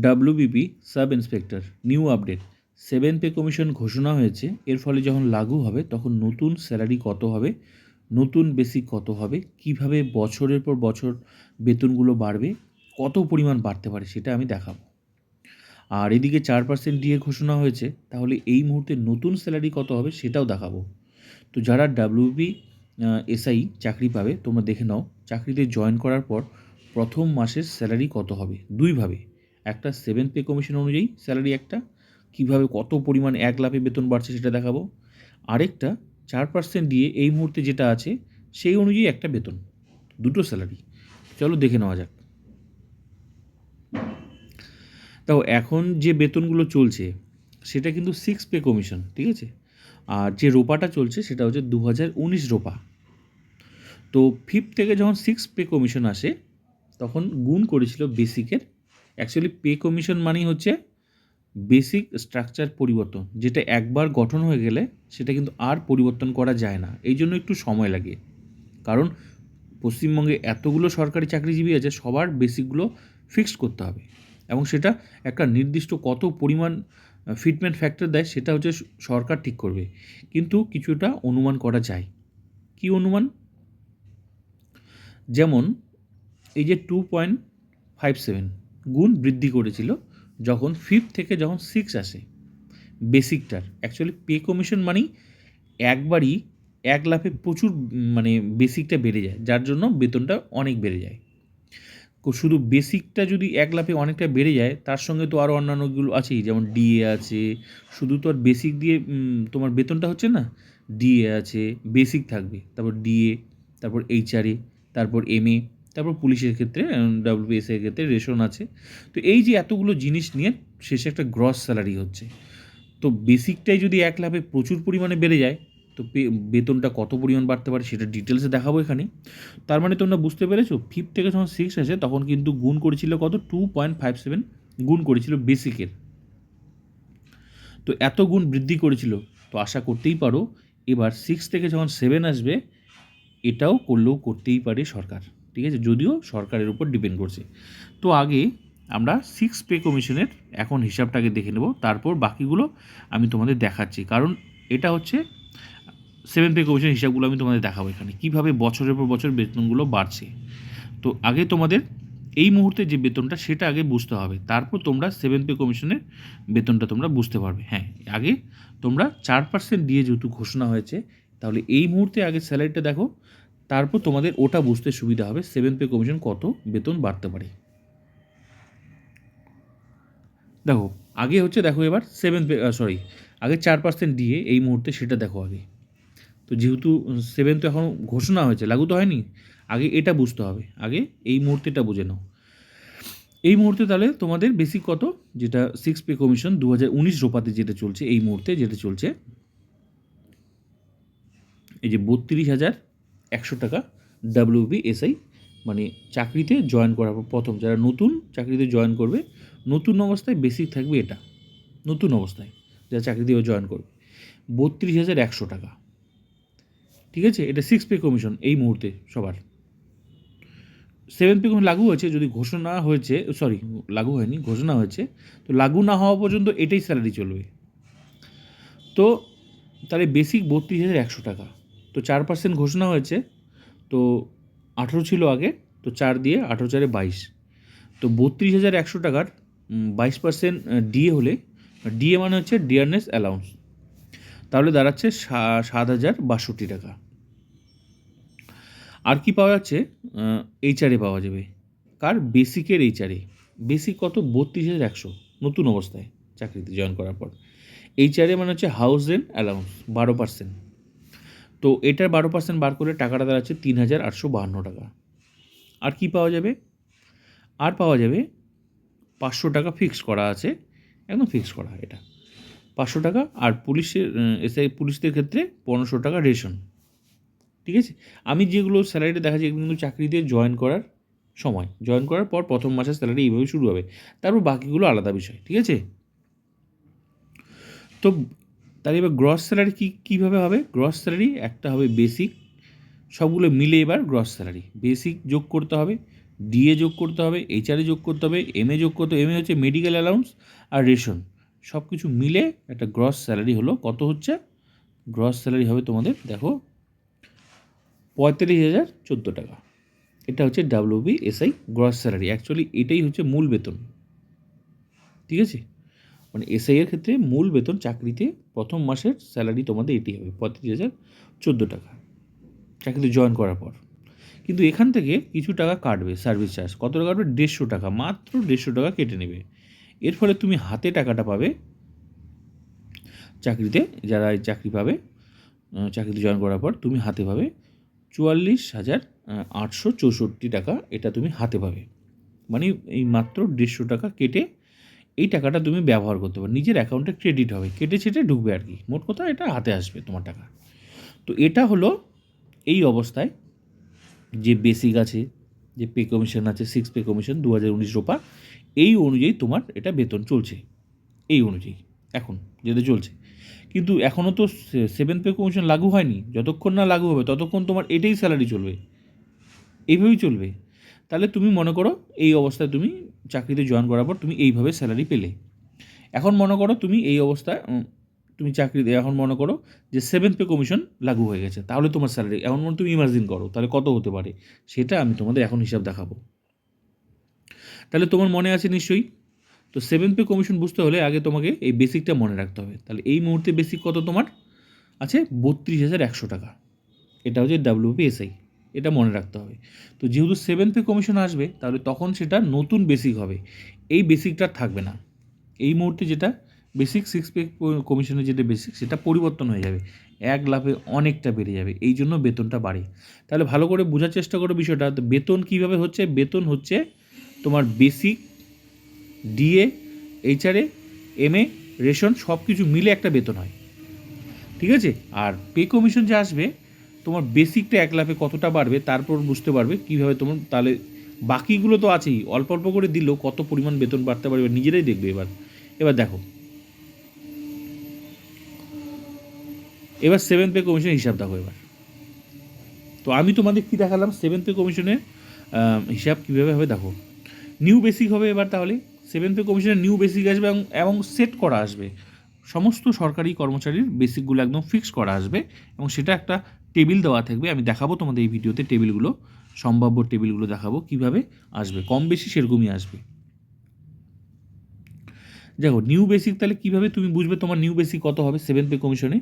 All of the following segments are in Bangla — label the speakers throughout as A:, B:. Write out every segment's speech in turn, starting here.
A: WBP sub inspector new update 7 pay commission ঘোষণা হয়েছে। এর ফলে যখন লাগু হবে তখন নতুন স্যালারি কত হবে, নতুন বেসিক কত হবে, কিভাবে বছরের পর বছর বেতনগুলো বাড়বে, কত পরিমাণ বাড়তে পারে সেটা আমি দেখাবো। আর এদিকে 4% ডিএ ঘোষণা হয়েছে, তাহলে এই মুহূর্তে নতুন স্যালারি কত হবে সেটাও দেখাবো। তো যারা ডাব্লিউবি এসআই চাকরি পাবে তোমরা দেখে নাও, চাকরিতে জয়েন করার পর প্রথম মাসের স্যালারি কত হবে দুইভাবে। একটা 7 পে কমিশন অনুযায়ী স্যালারি, একটা কিভাবে কত পরিমাণ 1 লাখে বেতন বাড়ছে সেটা দেখাবো। আরেকটা 4% দিয়ে এই মুহূর্তে যেটা আছে সেই অনুযায়ী একটা বেতন, দুটো স্যালারি। চলো দেখে নেওয়া যাক। তাও এখন যে বেতনগুলো চলছে সেটা কিন্তু 6 পে কমিশন, ঠিক আছে। আর যে রোপাটা চলছে সেটা হচ্ছে 2019 রোপা। তো 5th থেকে যখন 6 পে কমিশন আসে তখন গুণ করেছিল বেসিকের। অ্যাকচুয়ালি পে কমিশন মানেই হচ্ছে বেসিক স্ট্রাকচার পরিবর্তন, যেটা একবার গঠন হয়ে গেলে সেটা কিন্তু আর পরিবর্তন করা যায় না। এই জন্য একটু সময় লাগে, কারণ পশ্চিমবঙ্গে এতগুলো সরকারি চাকরিজীবী আছে, সবার বেসিকগুলো ফিক্সড করতে হবে এবং সেটা একটা নির্দিষ্ট কত পরিমাণ ফিটমেন্ট ফ্যাক্টর দেয় সেটা হচ্ছে সরকার ঠিক করবে, কিন্তু কিছুটা অনুমান করা যায়। কি অনুমান? যেমন এই যে 2.57 গুণ বৃদ্ধি করেছিল যখন 5th থেকে যখন 6 আসে বেসিকটার। অ্যাকচুয়ালি পে কমিশন মানেই একবারই 1 লাখে প্রচুর মানে বেসিকটা বেড়ে যায়, যার জন্য বেতনটা অনেক বেড়ে যায়। শুধু বেসিকটা যদি 1 লাখে অনেকটা বেড়ে যায়, তার সঙ্গে তো আরও অন্যান্যগুলো আছেই, যেমন ডিএ আছে। শুধু তো আর বেসিক দিয়ে তোমার বেতনটা হচ্ছে না, ডিএ আছে, বেসিক থাকবে, তারপর ডিএ, তারপর এইচআরএ, তারপর এমএ, তারপর পুলিশের ক্ষেত্রে ডাব্লিউবিএসের ক্ষেত্রে রেশন আছে। তো এই যে এতগুলো জিনিস নিয়ে শেষে একটা গ্রস স্যালারি হচ্ছে। তো বেসিকটাই যদি 1 লাখে প্রচুর পরিমাণে বেড়ে যায়, তো বেতনটা কত পরিমাণ বাড়তে পারে সেটা ডিটেলসে দেখাবো এখানে। তার মানে তোমরা বুঝতে পেরেছো, 5th থেকে যখন 6 আসে তখন কিন্তু গুণ করেছিল কত, 2.57 গুণ করেছিল বেসিকের। তো এত গুণ বৃদ্ধি করেছিল, তো আশা করতেই পারো এবার 6 থেকে যখন 7 আসবে এটাও করতেই পারে সরকার, ঠিক আছে, যদিও সরকারের উপর ডিপেন্ড করছে। তো আগে আমরা 6 পে কমিশনের এখন হিসাবটাকে দেখে নেব, তারপর বাকিগুলো আমি তোমাদের দেখাচ্ছি, কারণ এটা হচ্ছে 7 পে কমিশন হিসাবগুলো আমি তোমাদের দেখাবো এখানে কীভাবে বছরের পর বছর বেতনগুলো বাড়ছে। তো আগে তোমাদের এই মুহূর্তে যে বেতনটা সেটা আগে বুঝতে হবে, তারপর তোমরা 7 পে কমিশনের বেতনটা তোমরা বুঝতে পারবে। হ্যাঁ, আগে তোমরা 4% দিয়ে যেহেতু ঘোষণা হয়েছে, তাহলে এই মুহূর্তে আগে স্যালারিটা দেখো, তারপর তোমাদের ওটা বুঝতে সুবিধা হবে 7 পে কমিশন কত বেতন বাড়তে পারে। দেখো আগে হচ্ছে, দেখো এবার 7 পে আগে 4% দিয়ে এই মুহূর্তে সেটা দেখো আগে। তো যেহেতু 7 তো এখন ঘোষণা হয়েছে, লাগু তো হয়নি, আগে এটা বুঝতে হবে, আগে এই মুহূর্তেটা বুঝে নাও। এই মুহূর্তে তাহলে তোমাদের বেসিক কত, যেটা 6 পে কমিশন 2019 রোপাতে যেটা চলছে, এই মুহূর্তে যেটা চলছে এই যে 32,100 টাকা ডাব্লিউবিএসআই, মানে চাকরিতে জয়েন করার পর প্রথম যারা নতুন চাকরিতে জয়েন করবে, নতুন অবস্থায় বেসিক থাকবে এটা, নতুন অবস্থায় যারা চাকরিতে জয়েন করবে 32,100 টাকা, ঠিক আছে। এটা 6 পে কমিশন এই মুহূর্তে সবার। 7 পে কমিশন লাগু হয়েছে, যদি ঘোষণা হয়েছে, লাগু হয়নি, ঘোষণা হয়েছে, তো লাগু না হওয়া পর্যন্ত এটাই স্যালারি চলবে। তো তাহলে বেসিক 32,100 টাকা। তো 4% ঘোষণা হয়েছে, তো 18 ছিল আগে, তো 4 দিয়ে 18 4 22, তো 32,100 টাকার 22% ডিএ হলে, ডিএ মানে হচ্ছে ডিয়ারনেস অ্যালাউন্স, তাহলে দাঁড়াচ্ছে 7,062 টাকা। আর কি পাওয়া যাচ্ছে, এইচআরএ পাওয়া যাবে। কার? বেসিকের এইচআরএ। বেসিক কত? 32,100 নতুন অবস্থায় চাকরিতে জয়েন করার পর। এইচআরএ মানে হচ্ছে হাউস রেন্ট অ্যালাউন্স 12%। তো এটার 12% বার করে টাকাটা দাঁড়াচ্ছে 3,852 টাকা। আর কি পাওয়া যাবে? আর পাওয়া যাবে 500 টাকা ফিক্স করা আছে, একদম ফিক্স করা এটা 500 টাকা। আর পুলিশের এসআই পুলিশদের ক্ষেত্রে 1500 টাকা রেশন, ঠিক আছে। আমি যেগুলো স্যালারিটা দেখাচ্ছি এগুলো কিন্তু চাকরিতে জয়েন করার সময়, জয়েন করার পর প্রথম মাসের স্যালারি এইভাবে শুরু হবে, তারপর বাকিগুলো আলাদা বিষয়, ঠিক আছে। তো তাহলে এবার গ্রস স্যালারি কীভাবে হবে? গ্রস স্যালারি একটা হবে বেসিক, সবগুলো মিলে এবার গ্রস স্যালারি, বেসিক যোগ করতে হবে, ডিএ যোগ করতে হবে, এইচআরএ যোগ করতে হবে, এমএ যোগ করতে হবে। এমএ হচ্ছে মেডিকেল অ্যালাউন্স আর রেশন, সব কিছু মিলে একটা গ্রস স্যালারি হলো। কত হচ্ছে? গ্রস স্যালারি হবে তোমাদের, দেখো, 45,014 টাকা। এটা হচ্ছে WBSI গ্রস স্যালারি। অ্যাকচুয়ালি এটাই হচ্ছে মূল বেতন, ঠিক আছে? মানে এসআই এর ক্ষেত্রে মূল বেতন চাকরিতে প্রথম মাসের স্যালারি তোমাদের এটি হবে 35,014 টাকা চাকরিতে জয়েন করার পর। কিন্তু এখান থেকে কিছু টাকা কাটবে, সার্ভিস চার্জ। কত টাকা কাটবে? 150 টাকা, মাত্র 150 টাকা কেটে নেবে। এর ফলে তুমি হাতে টাকাটা পাবে চাকরিতে, যারা এই চাকরি পাবে, চাকরিতে জয়েন করার পর তুমি হাতে পাবে 44,864 টাকা। এটা তুমি হাতে পাবে, মানে এই মাত্র 150 টাকা কেটে এই টাকাটা তুমি ব্যবহার করতে পারো, নিজের অ্যাকাউন্টে ক্রেডিট হবে, কেটে ছেটে ঢুকবে আর কি। মোট কথা এটা হাতে আসবে তোমার টাকা। তো এটা হলো এই অবস্থায় যে বেসিক আছে, যে পে কমিশন আছে, 6 পে কমিশন 2019 রোপা, এই অনুযায়ী তোমার এটা বেতন চলছে, এই অনুযায়ী এখন যেটা চলছে। কিন্তু এখনও তো 7 পে কমিশন লাগু হয়নি। যতক্ষণ না লাগু হবে ততক্ষণ তোমার এটাই স্যালারি চলবে, এইভাবেই চলবে। তাহলে তুমি মনে করো এই অবস্থায় তুমি চাকরিতে জয়েন করার পর তুমি এইভাবে স্যালারি পেলে। এখন মনে করো তুমি এই অবস্থায় তুমি চাকরিতে, এখন মনে করো যে 7 পে কমিশন লাগু হয়ে গেছে, তাহলে তোমার স্যালারি এখন মনে তুমি ইমাজিন করো তাহলে কত হতে পারে, সেটা আমি তোমাদের এখন হিসাব দেখাবো। তাহলে তোমার মনে আছে নিশ্চয়ই। তো 7 পে কমিশন বুঝতে হলে আগে তোমাকে এই বেসিকটা মনে রাখতে হবে। তাহলে এই মুহূর্তে বেসিক কত তোমার আছে? 32,100 টাকা। এটা হচ্ছে WPSI, এটা মনে রাখতে হবে। তো যেহেতু 7 পে কমিশন আসবে, তাহলে তখন সেটা নতুন বেসিক হবে, এই বেসিকটা থাকবে না। এই মুহূর্তে যেটা বেসিক 6 পে কমিশনের যেটা বেসিক, সেটা পরিবর্তন হয়ে যাবে, এক লাফে অনেকটা বেড়ে যাবে, এই জন্য বেতনটা বাড়ে। তাহলে ভালো করে বোঝার চেষ্টা করো বিষয়টা। তো বেতন কীভাবে হচ্ছে? বেতন হচ্ছে তোমার basic, DA, HRA, MA, ration সব কিছু মিলে একটা বেতন হয়, ঠিক আছে? আর পে কমিশন যে আসবে, তোমার বেসিকটা এক লাফে কতটা বাড়বে তারপর বুঝতে পারবে কীভাবে তোমার, তাহলে বাকিগুলো তো আছেই, অল্প অল্প করে দিলেও কত পরিমাণ বেতন বাড়তে পারবে নিজেরাই দেখবে। এবার দেখো, এবার 7 পে কমিশনের হিসাব দেখো এবার। তো আমি তোমাদের কী দেখালাম? 7 পে কমিশনের হিসাব কীভাবে হবে দেখো। নিউ বেসিক হবে এবার। তাহলে 7 পে কমিশনের নিউ বেসিক আসবে এবং সেট করা আসবে, সমস্ত সরকারি কর্মচারীর বেসিকগুলো একদম ফিক্স করা আসবে, এবং সেটা একটা টেবিল দেওয়া থাকবে। আমি দেখাবো তোমাদের এই ভিডিওতে টেবিলগুলো, সম্ভাব্য টেবিলগুলো দেখাবো কীভাবে আসবে, কম বেশি সেরকমই আসবে। দেখো নিউ বেসিক, তাহলে কীভাবে তুমি বুঝবে তোমার নিউ বেসিক কত হবে 7 পে কমিশনে?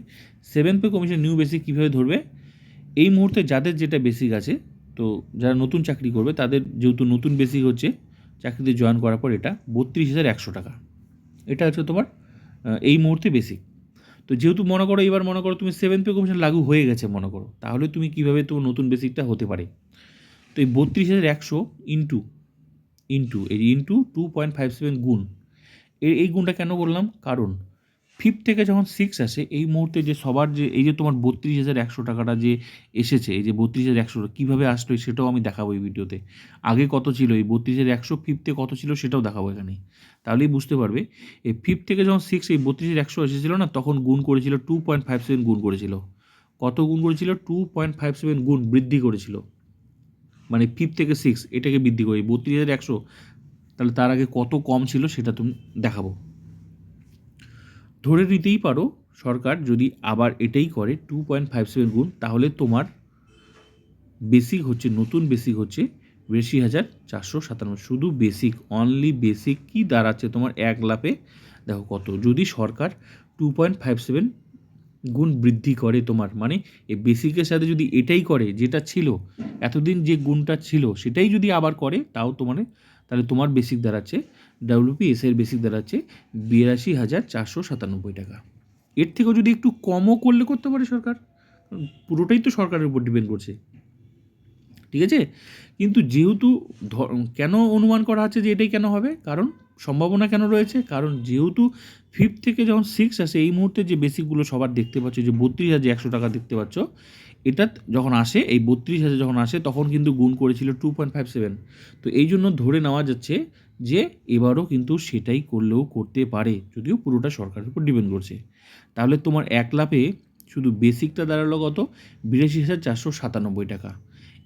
A: 7 পে কমিশন নিউ বেসিক কীভাবে ধরবে? এই মুহূর্তে যাদের যেটা বেসিক আছে, তো যারা নতুন চাকরি করবে তাদের যেহেতু নতুন বেসিক হচ্ছে চাকরিতে জয়েন করার পর, এটা 32,100 টাকা। এটা হচ্ছে তোমার এই মুহূর্তে বেসিক। তো যেহেতু মনে করো, এবার মনে করো তুমি 7 পে কমিশন লাগু হয়ে গেছে মনে করো, তাহলে তুমি কীভাবে তোমার নতুন বেসিকটা হতে পারে? তো এই 32,100 ইন্টু এই ইন্টু 2.57 গুণ, এই গুণটা কেন বললাম? কারণ 5 থেকে যখন 6 আসে, এই মুহূর্তে যে সবার যে এই যে তোমার 32,100 টাকাটা যে এসেছে, এই যে 32,100 কীভাবে আসলো সেটাও আমি দেখাবো এই ভিডিওতে। আগে কত ছিল এই 32,100, 5 কত ছিল সেটাও দেখাবো এখানে। তাহলেই বুঝতে পারবে এই 5 থেকে যখন 6 এই 32,100 এসেছিলো না, তখন গুণ করেছিল 2.57 গুণ করেছিল। কত গুণ করেছিল? 2.57 গুণ বৃদ্ধি করেছিল, মানে 5 থেকে 6 এটাকে বৃদ্ধি করে 32,100। তাহলে তার আগে কত কম ছিল সেটা তুমি দেখাবো। ধরে নিতেই পারো সরকার যদি আবার এটাই করে 2.57 গুণ, তাহলে তোমার বেসিক হচ্ছে, নতুন বেসিক হচ্ছে 82,497। শুধু বেসিক, অনলি বেসিক কি দাঁড়াচ্ছে তোমার এক লাফে দেখো কত। যদি সরকার 2.57 গুণ বৃদ্ধি করে তোমার, মানে এই বেসিকের সাথে যদি এটাই করে, যেটা ছিল এতদিন যে গুণটা ছিল সেটাই যদি আবার করে, তাও তোমার, তাহলে তোমার বেসিক দাঁড়াচ্ছে, WPSI এর বেসিক দাঁড়াচ্ছে 82,497 টাকা। এর থেকেও যদি একটু কমও করলে করতে পারে সরকার, পুরোটাই তো সরকারের উপর ডিপেন্ড করছে, ঠিক আছে? কিন্তু যেহেতু কেন অনুমান করা হচ্ছে যে এটাই কেন হবে, কারণ সম্ভাবনা কেন রয়েছে, কারণ যেহেতু 5 থেকে যখন 6 আসে, এই মুহূর্তে যে বেসিকগুলো সবার দেখতে পাচ্ছ, যে 32,100 টাকা দেখতে পাচ্ছ, এটা যখন আসে, এই 32,000 যখন আসে, তখন কিন্তু গুণ করেছিল 2.57। তো এই জন্য ধরে নেওয়া যাচ্ছে যে এবারও কিন্তু সেটাই করলেও করতে পারে, যদিও পুরোটা সরকারের উপর ডিপেন্ড করছে। তাহলে তোমার এক লাফে শুধু বেসিকটা দাঁড়ালো কত? 82,497 টাকা।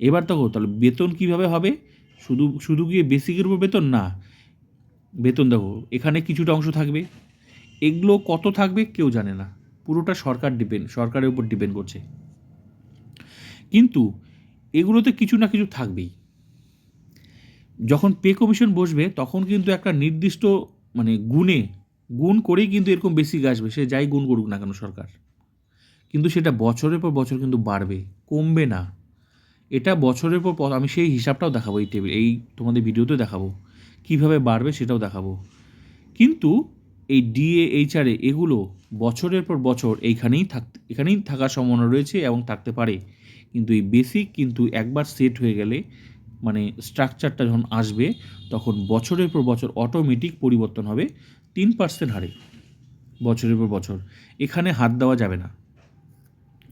A: এবার দেখো তাহলে বেতন কীভাবে হবে? শুধু শুধু গিয়ে বেসিকের উপর বেতন না, বেতন দেখো এখানে কিছুটা অংশ থাকবে, এগুলো কত থাকবে কেউ জানে না, পুরোটা সরকারের উপর ডিপেন্ড করছে। কিন্তু এগুলোতে কিছু না কিছু থাকবেই। যখন পে কমিশন বসবে তখন কিন্তু একটা নির্দিষ্ট মানে গুণ করেই কিন্তু এরকম বেসিক আসবে, সে যাই গুণ করুক না কেন সরকার, কিন্তু সেটা বছরের পর বছর কিন্তু বাড়বে, কমবে না। এটা বছরের পর আমি সেই হিসাবটাও দেখাবো এই তোমাদের ভিডিওতে দেখাবো কীভাবে বাড়বে, সেটাও দেখাবো। কিন্তু এই ডিএ এইচআরএ এগুলো বছরের পর বছর এখানেই থাকার সম্ভাবনা রয়েছে এবং থাকতে পারে। কিন্তু এই বেসিক কিন্তু একবার সেট হয়ে গেলে মানে স্ট্রাকচারটা যখন আসবে তখন বছরের পর বছর অটোমেটিক পরিবর্তন হবে 3% হারে, বছরের পর বছর। এখানে হাত দেওয়া যাবে না,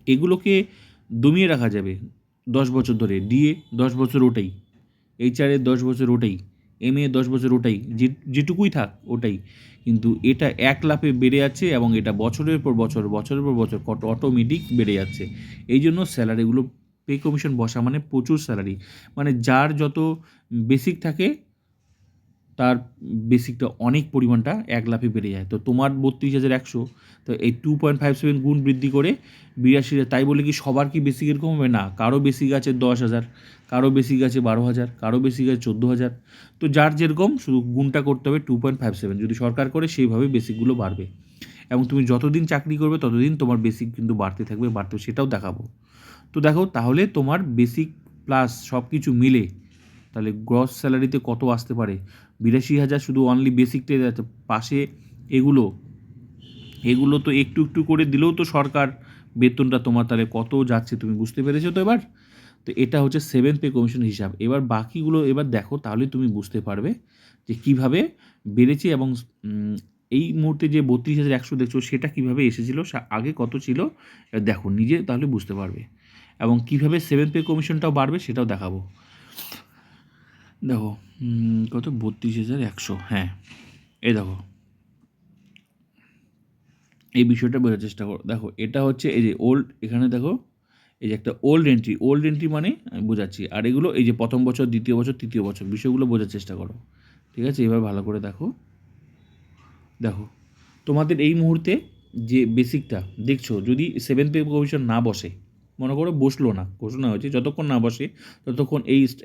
A: এগুলোকে দমিয়ে রাখা যাবে 10 বছর ধরে। ডিএ 10 বছর ওটাই, এইচআরএ 10 বছর ওটাই, এমএ 10 বছর ওটাই, যেটুকুই থাক ওটাই। কিন্তু এটা এক লাফে বেড়ে যাচ্ছে এবং এটা বছরের পর বছর অটোমেটিক বেড়ে যাচ্ছে। এই জন্য স্যালারিগুলো পে কমিশন বসা মানে প্রচুর স্যালারি, মানে যার যত বেসিক থাকে তার বেসিকটা অনেক পরিমাণটা এক লাফে বেড়ে যায়। তো তোমার 32,100, তো এই 2.57 গুণ বৃদ্ধি করে 82,000। তাই বলে কি সবার কি বেসিক এরকম হবে না? কারো বেসিক আছে 10,000, কারো বেসিক আছে 12,000, কারো বেসিক আছে 14,000। তো যার যেরকম শুধু গুণটা করতে হবে 2.57, যদি সরকার করে সেইভাবে বেসিকগুলো বাড়বে। এবং তুমি যতদিন চাকরি করবে ততদিন তোমার বেসিক কিন্তু বাড়তে থাকবে, সেটাও দেখাবো। তো দেখো তাহলে তোমার বেসিক প্লাস সব কিছু মিলে তাহলে গ্রস স্যালারিতে কত আসতে পারে? 82,000 শুধু অনলি বেসিকটাই যাচ্ছে, পাশে এগুলো তো একটু একটু করে দিলেও তো সরকার বেতনটা তোমার তাহলে কত যাচ্ছে তুমি বুঝতে পেরেছো তো এবার? তো এটা হচ্ছে 7th পে কমিশন হিসাব। এবার বাকিগুলো এবার দেখো, তাহলে তুমি বুঝতে পারবে যে কীভাবে বেড়েছে এবং এই মুহূর্তে যে 32,100 দেখছো সেটা কীভাবে এসেছিলো, আগে কত ছিল দেখো নিজে, তাহলে বুঝতে পারবে। এবং কীভাবে 7th পে কমিশনটাও বাড়বে সেটাও দেখাবো। দেখো কত 32,100, হ্যাঁ এই দেখো এই বিষয়টা বোঝার চেষ্টা করো। দেখো এটা হচ্ছে এই যে এখানে দেখো এই যে একটা ওল্ড এন্ট্রি মানে আমি বোঝাচ্ছি, আর এগুলো এই যে প্রথম বছর, দ্বিতীয় বছর, তৃতীয় বছর, বিষয়গুলো বোঝার চেষ্টা করো, ঠিক আছে? এবার ভালো করে দেখো তোমাদের এই মুহূর্তে যে বেসিকটা দেখছো, যদি 7th পে কমিশন না বসে, মনে করো বসলো না, ঘোষণা হয়েছে, যতক্ষণ না বসে ততক্ষণ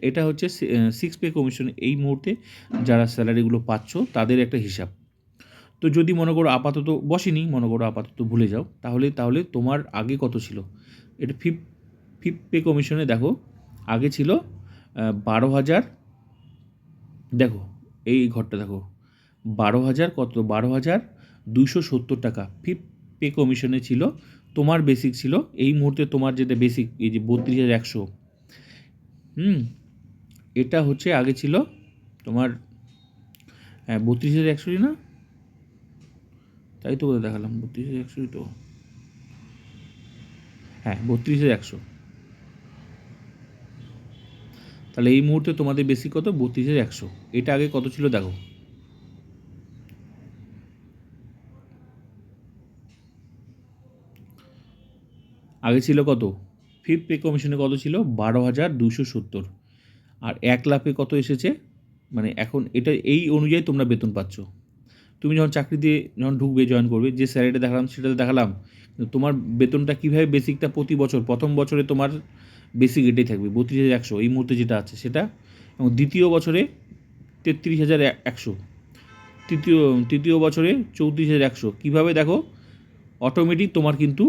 A: এটা হচ্ছে 6th পে কমিশন এই মুহূর্তে যারা স্যালারিগুলো পাচ্ছ তাদের একটা হিসাব। তো যদি মনে করো আপাতত বসেনি, মনে করো আপাতত ভুলে যাও, তাহলে তোমার আগে কত ছিল? এটা ফিফথ পে কমিশনে দেখো আগে ছিল 12,000, দেখো এই ঘরটা দেখো 12,000 কত, 12,270 টাকা ফিফথ পে কমিশনে ছিল। তোমার বেসিক ছিল এই মুহূর্তে, তোমার যেটা বেসিক এই যে 32,100, এটা হচ্ছে আগে ছিল তোমার 32,100 না, তাই তো বলে দেখালাম 32,100 তো, হ্যাঁ 32,100। তাহলে এই মুহূর্তে তোমাদের বেসিক কত? 32,100। এটা আগে কত ছিল দেখো, আগে ছিল কত? ফিফথ পে কমিশনে কত ছিল? 12,270। আর 1 লাখে কত এসেছে? মানে এখন এটা এই অনুযায়ী তোমরা বেতন পাচ্ছ। তুমি যখন চাকরিতে যখন ঢুকবে, জয়েন করবে, যে স্যালারিটা দেখালাম সেটাতে দেখালাম, তোমার বেতনটা কীভাবে বেসিকটা প্রতি বছর, প্রথম বছরে তোমার বেসিক এটাই থাকবে 32,100 এই মুহূর্তে যেটা আছে সেটা, এবং দ্বিতীয় বছরে 33,100, তৃতীয় বছরে 34,100। কীভাবে দেখো? অটোমেটিক তোমার কিন্তু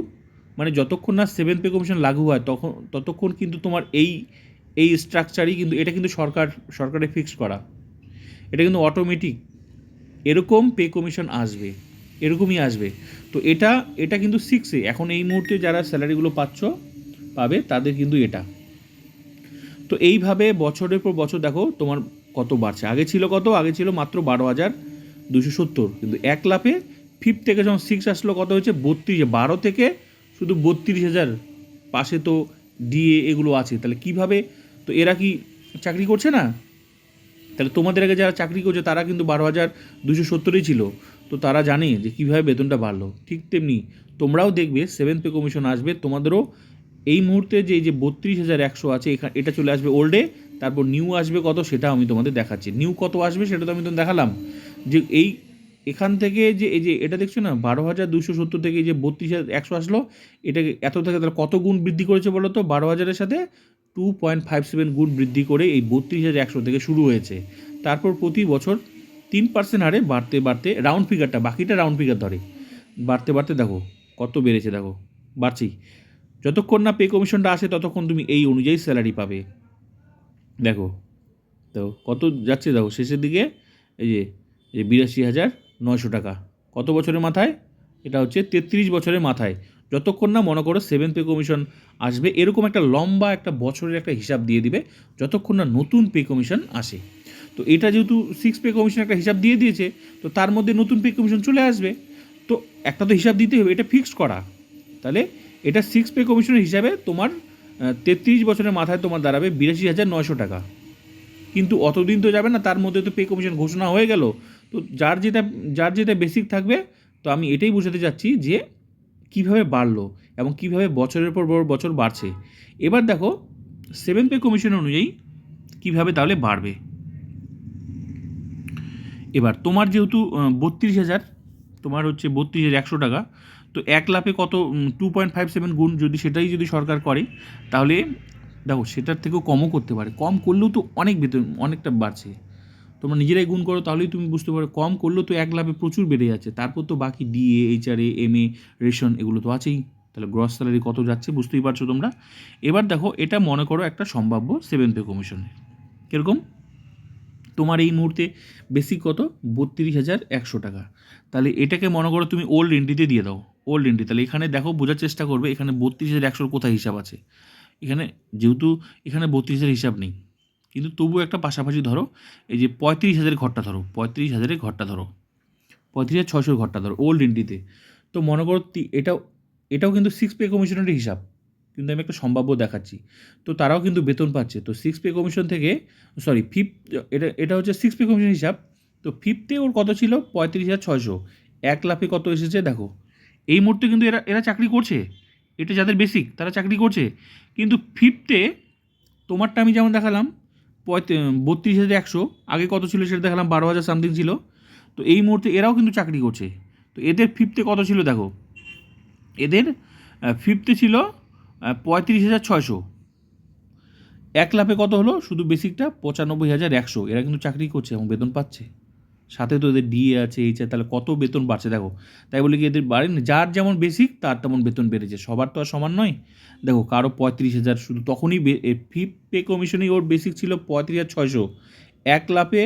A: মানে যতক্ষণ না 7th পে কমিশন লাগু হয় ততক্ষণ কিন্তু তোমার এই স্ট্রাকচারই কিন্তু, এটা কিন্তু সরকারে ফিক্সড করা, এটা কিন্তু অটোমেটিক এরকম পে কমিশন আসবে, এরকমই আসবে। তো এটা কিন্তু 6-এ এখন এই মুহূর্তে যারা স্যালারিগুলো পাবে তাদের কিন্তু এটা। তো এইভাবে বছরের পর বছর দেখো তোমার কত বাড়ছে। আগে ছিল কত? আগে ছিল মাত্র 12,270, কিন্তু 1 লাফে ফিফথ থেকে যখন 6 আসলো কত হয়েছে? 12 থেকে শুধু 32,000, পাশে তো ডিএ এগুলো আছে। তাহলে কীভাবে? তো এরা কি চাকরি করছে না? তাহলে তোমাদের আগে যারা চাকরি করছে তারা কিন্তু 12,270 ছিল, তো তারা জানে যে কীভাবে বেতনটা বাড়লো। ঠিক তেমনি তোমরাও দেখবে 7th পে কমিশন আসবে, তোমাদেরও এই মুহূর্তে যে 32,100 আছে এটা চলে আসবে ওল্ডে, তারপর নিউ আসবে কত সেটা আমি তোমাদের দেখাচ্ছি। নিউ কত আসবে সেটা তো আমি তোমাদের দেখালাম, যে এখান থেকে যে এই যে এটা দেখছো না 12,270 থেকে যে 32,100 আসলো, এটাকে এত থেকে তাহলে কত গুণ বৃদ্ধি করেছে বলো তো? 12,000-এর সাথে 2.57 গুণ বৃদ্ধি করে এই 32,100 থেকে শুরু হয়েছে। তারপর প্রতি বছর 3% হারে বাড়তে বাড়তে রাউন্ড ফিগারটা, বাকিটা রাউন্ড ফিগার ধরে বাড়তে বাড়তে দেখো কত বেড়েছে, দেখো বাড়ছেই। যতক্ষণ না পে কমিশনটা আসে ততক্ষণ তুমি এই অনুযায়ী স্যালারি পাবে। দেখো দেখো কত যাচ্ছে, দেখো শেষের দিকে এই যে 82,900 টাকা। কত বছরের মাথায়? এটা হচ্ছে 33 বছরের মাথায়। যতক্ষণ না মনে করো 7th পে কমিশন আসবে, এরকম একটা লম্বা একটা বছরের একটা হিসাব দিয়ে দিবে, যতক্ষণ না নতুন পে কমিশন আসে। তো এটা যেহেতু 6 পে কমিশন একটা হিসাব দিয়ে দিয়েছে, তো তার মধ্যে নতুন পে কমিশন চলে আসবে, তো একটা তো হিসাব দিতে হবে, এটা ফিক্সড করা। তাহলে এটা 6 পে কমিশনের হিসাবে তোমার 33 বছরের মাথায় তোমার দাঁড়াবে 82,900 টাকা। কিন্তু অতদিন তো যাবে না, তার মধ্যে তো পে কমিশন ঘোষণা হয়ে গেল। তো যার যেটা বেসিক থাকবে, তো আমি এটাই বোঝাতে চাচ্ছি যে কীভাবে বাড়লো এবং কীভাবে বছরের পর বছর বাড়ছে। এবার দেখো 7 পে কমিশন অনুযায়ী কীভাবে তাহলে বাড়বে। এবার তোমার যেহেতু 32,000, তোমার হচ্ছে 32,100 টাকা, তো 1,00,000-এ কত 2.57 গুণ যদি সেটাই যদি সরকার করে, তাহলে দেখো সেটার থেকেও কমও করতে পারে। কম করলেও তো অনেক বেতন অনেকটা বাড়ছে, তোমরা নিজেরাই গুণ করো তাহলেই তুমি বুঝতে পারো। কম করলেও তো 1,00,000-এ প্রচুর বেড়ে যাচ্ছে। তারপর তো বাকি ডিএ, এইচআরএ, এমএ, রেশন এগুলো তো আছেই। তাহলে গ্রস স্যালারি কত যাচ্ছে বুঝতেই পারছো তোমরা। এবার দেখো এটা মনে করো একটা সম্ভাব্য 7 পে কমিশনের কীরকম। তোমার এই মুহূর্তে বেসিক কত? 32,100 টাকা। তাহলে এটাকে মনে করো তুমি ওল্ড এন্ট্রিতে দিয়ে দাও, ওল্ড এন্ট্রি। তাহলে এখানে দেখো বোঝার চেষ্টা করবে এখানে 32,100 কোথায় হিসাব আছে। এখানে যেহেতু এখানে 32,000 হিসাব নেই, কিন্তু তবু একটা পাশাপাশি ধরো, এই যে 35,000 ঘরটা ধরো, 35,000 ঘরটা ধরো, 35,600 ঘরটা ধরো ওল্ড এন্ট্রিতে। তো মনে করো এটাও কিন্তু 6 পে কমিশনের হিসাব, কিন্তু আমি একটা সম্ভাব্য দেখাচ্ছি। তো তারাও কিন্তু বেতন পাচ্ছে। তো 6 পে কমিশন থেকে ফিফথ, এটা হচ্ছে 6 পে কমিশন হিসাব। তো ফিফথে ওর কত ছিল? 35,600। 1,00,000-এ কত এসেছে দেখো। এই মুহূর্তে কিন্তু এরা চাকরি করছে, এটা যাদের বেসিক তারা চাকরি করছে। কিন্তু ফিফথে তোমারটা আমি যেমন দেখালাম 32,100, আগে কত ছিল সেটা দেখালাম 12,000 সামথিং ছিল। তো এই মুহূর্তে এরাও কিন্তু চাকরি করছে। তো এদের ফিফথে কত ছিল দেখো, এদের ফিফথে ছিল 35,600। 1,00,000-এ কত হলো? শুধু বেসিকটা 95,100। এরা কিন্তু চাকরি করছে এবং বেতন পাচ্ছে, সাথে তো এদের ডিএ আছে, এইচ আছে, তাহলে কত বেতন বাড়ছে দেখো। তাই বলে কি এদের বাড়েনি? যার যেমন বেসিক তার তেমন বেতন বেড়েছে, সবার তো আর সমান নয়। দেখো কারো 35,000 শুধু তখনই ফিফথ পে কমিশনেই ওর বেসিক ছিল 35,600। 1,00,000-এ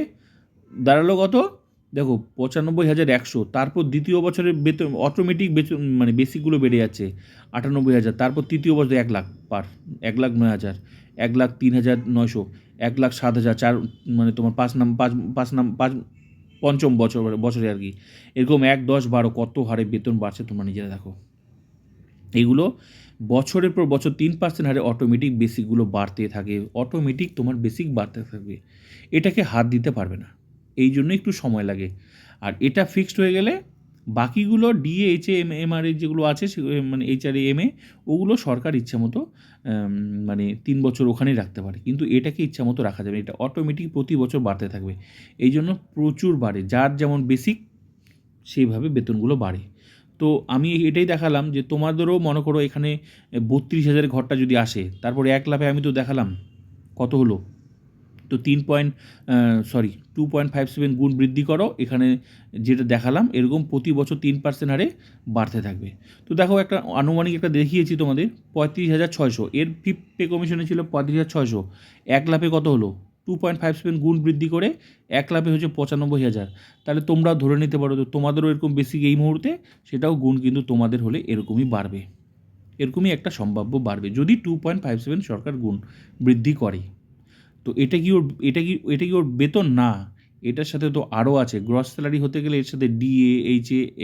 A: দাঁড়ালো কত দেখো 95,100। তারপর দ্বিতীয় বছরের বেতন অটোমেটিক বেতন মানে বেসিকগুলো বেড়ে যাচ্ছে 98,000। তারপর তৃতীয় বছর 1,00,000 পার, 1,09,000, 1,03,900, 1,07,000, চার মানে তোমার পাঁচ পঞ্চম বছরে আর কি। এরকম 1, 10, 12 কত হারে বেতন বাড়ছে তোমরা নিজেরা দেখো। এইগুলো বছরের পর বছর 3% হারে অটোমেটিক বেসিকগুলো বাড়তে থাকে, অটোমেটিক তোমার বেসিক বাড়তে থাকবে। এটাকে হাত দিতে পারবে না, এই জন্য একটু সময় লাগে। আর এটা ফিক্সড হয়ে গেলে বাকিগুলো ডিএ, এইচ এমআরএ যেগুলো আছে মানে এইচআরএ, এমএ, ওগুলো সরকার ইচ্ছা মতো মানে 3 বছর ওখানেই রাখতে পারে। কিন্তু এটাকে ইচ্ছা মতো রাখা যাবে, এটা অটোমেটিক প্রতি বছর বাড়তে থাকবে। এই জন্য প্রচুর বাড়ে, যার যেমন বেসিক সেইভাবে বেতনগুলো বাড়ে। তো আমি এটাই দেখালাম যে তোমাদেরও মনে করো এখানে 32,000 ঘরটা যদি আসে, তারপরে 1,00,000-এ আমি তো দেখালাম কত হলো। তো 2.57 গুণ বৃদ্ধি করো, এখানে যেটা দেখালাম এরকম প্রতি বছর 3% হারে বাড়তে থাকবে। তো দেখো একটা আনুমানিক একটা দেখিয়েছি তোমাদের 35,600, এর ফিফথ পে কমিশনে ছিল 35,600। 1,00,000-এ কত হলো? 2.57 গুণ বৃদ্ধি করে 1,00,000-এ হচ্ছে 95,000। তাহলে তোমরা ধরে নিতে পারো তো তোমাদেরও এরকম বেসিক এই মুহূর্তে, সেটাও গুণ কিন্তু তোমাদের হলে এরকমই বাড়বে, এরকমই একটা সম্ভাব্য বাড়বে যদি 2.57 সরকার গুণ বৃদ্ধি করে। তো এটা কি ওর বেতন না, এটার সাথে তো আরও আছে। গ্রস স্যালারি হতে গেলে এর সাথে ডিএ,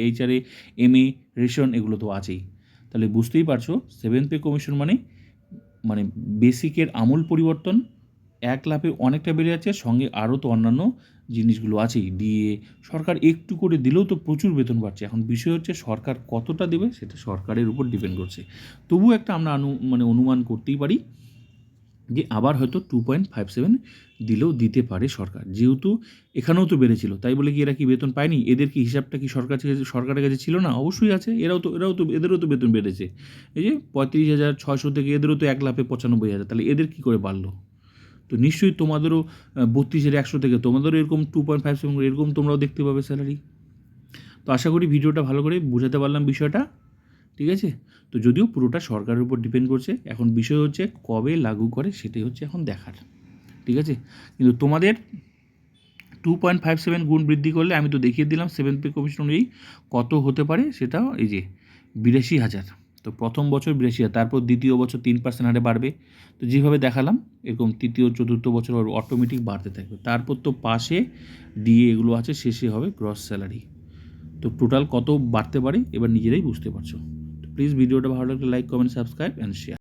A: এইচআরএ, এমএ, রেশন এগুলো তো আছেই। তাহলে বুঝতেই পারছো 7 পে কমিশন মানে বেসিকের আমূল পরিবর্তন। 1,00,000-এ অনেকটা বেড়ে যাচ্ছে, সঙ্গে আরও তো অন্যান্য জিনিসগুলো আছেই। ডিএ সরকার একটু করে দিলেও তো প্রচুর বেতন বাড়ছে। এখন বিষয় হচ্ছে সরকার কতটা দেবে সেটা সরকারের উপর ডিপেন্ড করছে। তবু একটা আমরা অনুমান করতেই পারি যে আবার হয়তো 2.57 দিলেও দিতে পারে সরকার, যেহেতু এখানেও তো বেড়েছিল, তাই বলে কি এরা কি বেতন পায়নি? এদের কি হিসাবটা কি সরকারের কাছে ছিল না? অবশ্যই আছে। এদেরও তো বেতন বেড়েছে। এই যে 35,600 থেকে এদেরও তো 1,95,000, তাহলে এদের কি করে বাড়লো? তো নিশ্চয়ই তোমাদেরও 32,100 থেকে তোমাদেরও এরকম 2.57 এরকম তোমরাও দেখতে পাবে স্যালারি। তো আশা করি ভিডিওটা ভালো করে বোঝাতে পারলাম বিষয়টা, ঠিক আছে? তো যদিও পুরোটা সরকারের উপর ডিপেন্ড করছে, এখন বিষয় হচ্ছে কবে লাগু করে সেটাই হচ্ছে এখন দেখার, ঠিক আছে? কিন্তু তোমাদের 2.57 গুণ বৃদ্ধি করলে আমি তো দেখিয়ে দিলাম 7th পে কমিশন অনুযায়ী কত হতে পারে, সেটাও এই যে 82,000। তো প্রথম বছর 82,000, তারপর দ্বিতীয় বছর 3% হারে বাড়বে। তো যেভাবে দেখালাম এরকম তৃতীয় চতুর্থ বছর অটোমেটিক বাড়তে থাকবে। তারপর তো পাশে ডিএ এগুলো আছে, শেষে হবে গ্রস স্যালারি। তো টোটাল কত বাড়তে পারে এবার নিজেরাই বুঝতে পারছো। তো প্লিজ ভিডিওটা ভালো লাগলে like, comment, subscribe and share.